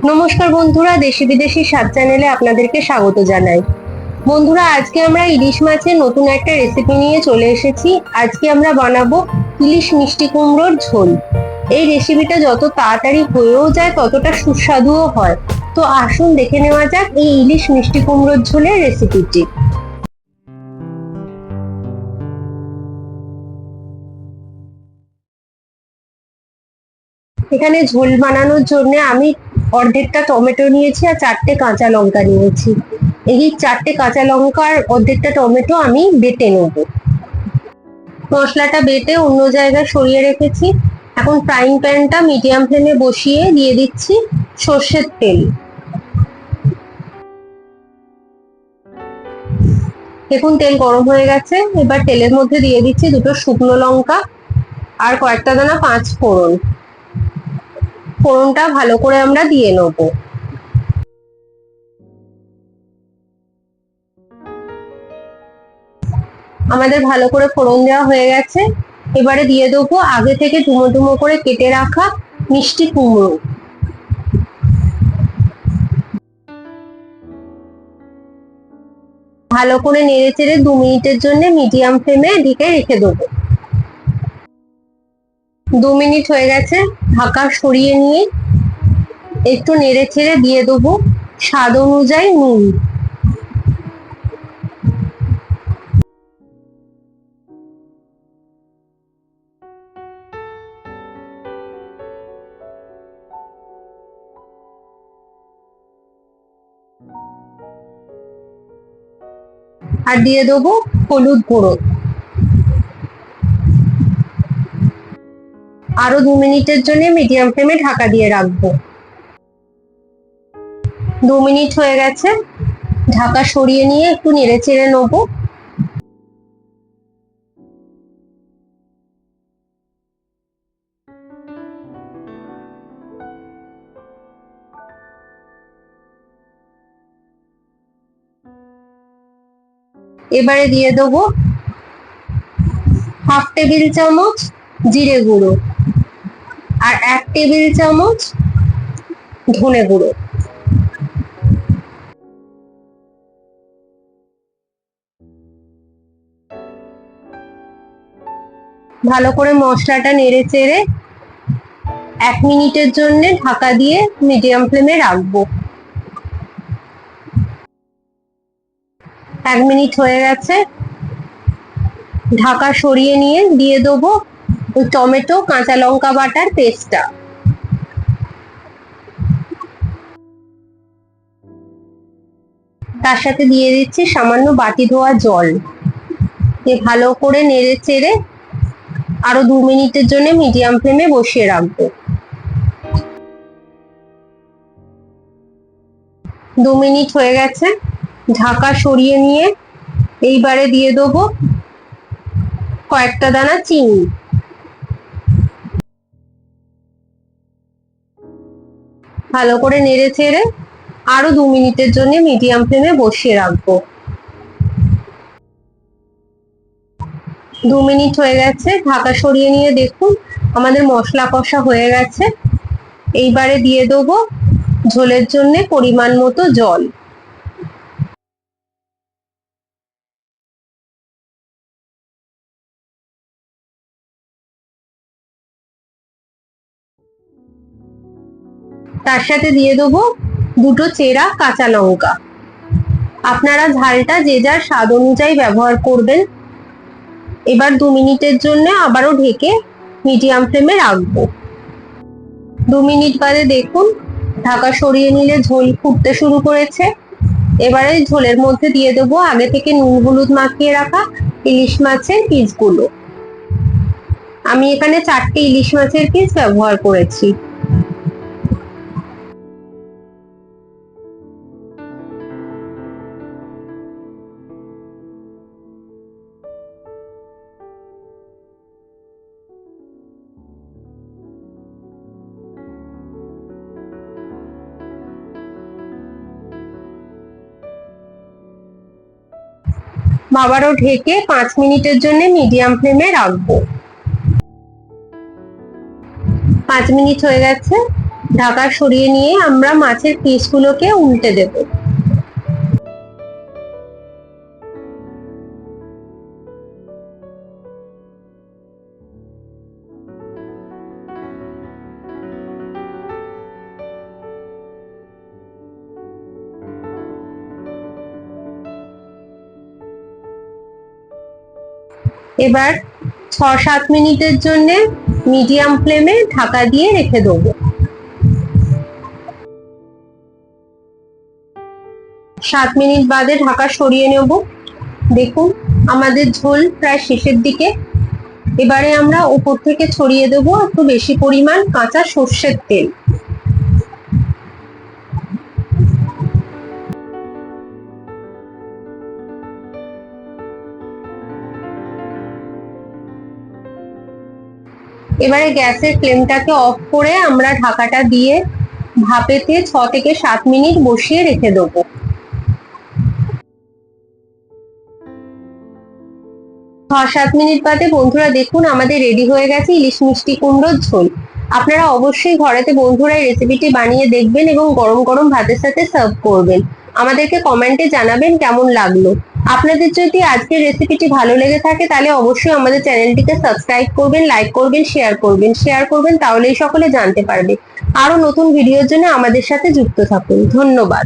নমস্কার বন্ধুরা, দেশি বিদেশি স্বাদ চ্যানেলে আপনাদেরকে স্বাগত জানাই। বন্ধুরা, আজকে আমরা ইলিশ মাছের নতুন একটা রেসিপি নিয়ে চলে এসেছি। আজকে আমরা বানাবো ইলিশ মিষ্টি কুমড়োর ঝোল। এই রেসিপিটা যত তাড়াতাড়ি হয়েও যায় ততটা সুস্বাদুও হয়। তো আসুন দেখে নেওয়া যাক এই ইলিশ মিষ্টি কুমড়োর ঝোলের রেসিপিটি। এখানে ঝোল বানানোর জন্য আমি অর্ধেকটা টমেটো নিয়েছি আর 4টে কাঁচা লঙ্কা নিয়েছি। এই 4টে কাঁচা লঙ্কার অর্ধেকটা টমেটো আমি বেটে নেব। মশলাটা বেটে অন্য জায়গায় সরিয়ে রেখেছি। এখন ফ্রাইং প্যানটা মিডিয়াম ফ্লেমে বসিয়ে দিয়ে দিচ্ছি সর্ষের তেল। দেখুন তেল গরম হয়ে গেছে। এবার তেলের মধ্যে দিয়ে দিচ্ছি 2টো শুকনো লঙ্কা আর কয়েকটা দানা 5 ফোড়ন। ফোড়নটা ভালো করে আমরা দিয়ে নেব। আমাদের ভালো করে ফোড়ন দেওয়া হয়ে গেছে। এবারে দিয়ে দেবো আগে থেকে ডুমো ডুমো করে কেটে রাখা মিষ্টি কুমড়ো। ভালো করে নেড়ে চেড়ে 2 মিনিটের জন্য মিডিয়াম ফ্লেমে ঢেকে রেখে দেবো। 2 মিনিট হয়ে গেছে। ঢাকা সরিয়ে নিয়ে একটু নেড়ে চেড়ে দিয়ে দেবো স্বাদ অনুযায়ী নুন। আর দিয়ে দেবো হলুদ গুঁড়ো। আরো 2 মিনিটের জন্য মিডিয়াম ফ্লেমে ঢাকা দিয়ে রাখবো। 2 মিনিট হয়ে গেছে। ঢাকা সরিয়ে নিয়ে একটু নেড়ে চেড়ে নেবো। এবারে দিয়ে দেবো হাফ টেবিল চামচ জিরে গুঁড়ো আর 1 টেবিল চামচ ধনে গুঁড়ো। ভালো করে মশলাটা নেড়ে চেড়ে 1 মিনিটের জন্য ঢাকা দিয়ে মিডিয়াম ফ্লেমে রাখবো। 1 মিনিট হয়ে গেছে। ঢাকা সরিয়ে নিয়ে দিয়ে দেবো ওই টমেটো কাঁচা লঙ্কা বাটার পেস্টটা। তার সাথে দিয়ে দিচ্ছি সামান্য বাটি ধোয়া জল। ভালো করে নেড়ে চেড়ে আরো 2 মিনিটের জন্য মিডিয়াম ফ্লেমে বসিয়ে রাখবো। 2 মিনিট হয়ে গেছে। ঢাকা সরিয়ে নিয়ে এইবারে দিয়ে দেবো কয়েকটা দানা চিনি। ভালো করে নেড়ে চেড়ে আরো 2 মিনিটের জন্য মিডিয়াম ফ্লেমে বসিয়ে রাখবো। 2 মিনিট হয়ে গেছে। ঢাকা সরিয়ে নিয়ে দেখুন আমাদের মশলা কষা হয়ে গেছে। এইবারে দিয়ে দেবো ঝোলের জন্য পরিমাণ মতো জল। তার সাথে দিয়ে দেবো 2টো চেরা কাঁচা লঙ্কা। আপনারা ঝালটা যে যার স্বাদ অনুযায়ী ব্যবহার করবেন। এবার 2 মিনিটের জন্য আবারও ঢেকে মিডিয়াম ফ্লেমে রাখবো। 2 মিনিট বাদে দেখুন ঢাকা সরিয়ে নিলে ঝোল ফুটতে শুরু করেছে। এবারে ঝোলের মধ্যে দিয়ে দেবো আগে থেকে নুন হলুদ মাখিয়ে রাখা ইলিশ মাছের পিসগুলো। আমি এখানে 4টে ইলিশ মাছের পিস ব্যবহার করেছি। আবারও ঢেকে 5 মিনিটের জন্য মিডিয়াম ফ্লেমে রাখবো। 5 মিনিট হয়ে গেছে। ঢাকা সরিয়ে নিয়ে আমরা মাছের পিসগুলোকে উল্টে দেব। এবার 6-7 মিনিটের জন্য মিডিয়াম ফ্লেমে ঢাকা দিয়ে রেখে দেবো। 7 মিনিট বাদে ঢাকা সরিয়ে নেব। দেখুন আমাদের ঝোল প্রায় শেষের দিকে। এবারে আমরা উপর থেকে ছড়িয়ে দেব একটু বেশি পরিমাণ কাঁচা সর্ষের তেল। এবারে গ্যাসের ফ্লেমটাকে অফ করে আমরা ঢাকাটা দিয়ে ভাপেতে 6 থেকে 7 মিনিট বসিয়ে রেখে দেবো। 6-7 মিনিট বাদে বন্ধুরা দেখুন আমাদের রেডি হয়ে গেছে ইলিশ মিষ্টি কুমড়োর ঝোল। আপনারা অবশ্যই ঘরেতে বন্ধুরা এই রেসিপিটি বানিয়ে দেখবেন এবং গরম গরম ভাতের সাথে সার্ভ করবেন। আমাদেরকে কমেন্টে জানাবেন কেমন লাগলো। আপনাদের যদি আজকের রেসিপিটি ভালো লেগে থাকে তাহলে অবশ্যই আমাদের চ্যানেলটিকে সাবস্ক্রাইব করবেন, লাইক করবেন, শেয়ার করবেন, তাহলেই সকলে জানতে পারবে। আরো নতুন ভিডিওর জন্য আমাদের সাথে যুক্ত থাকুন। ধন্যবাদ।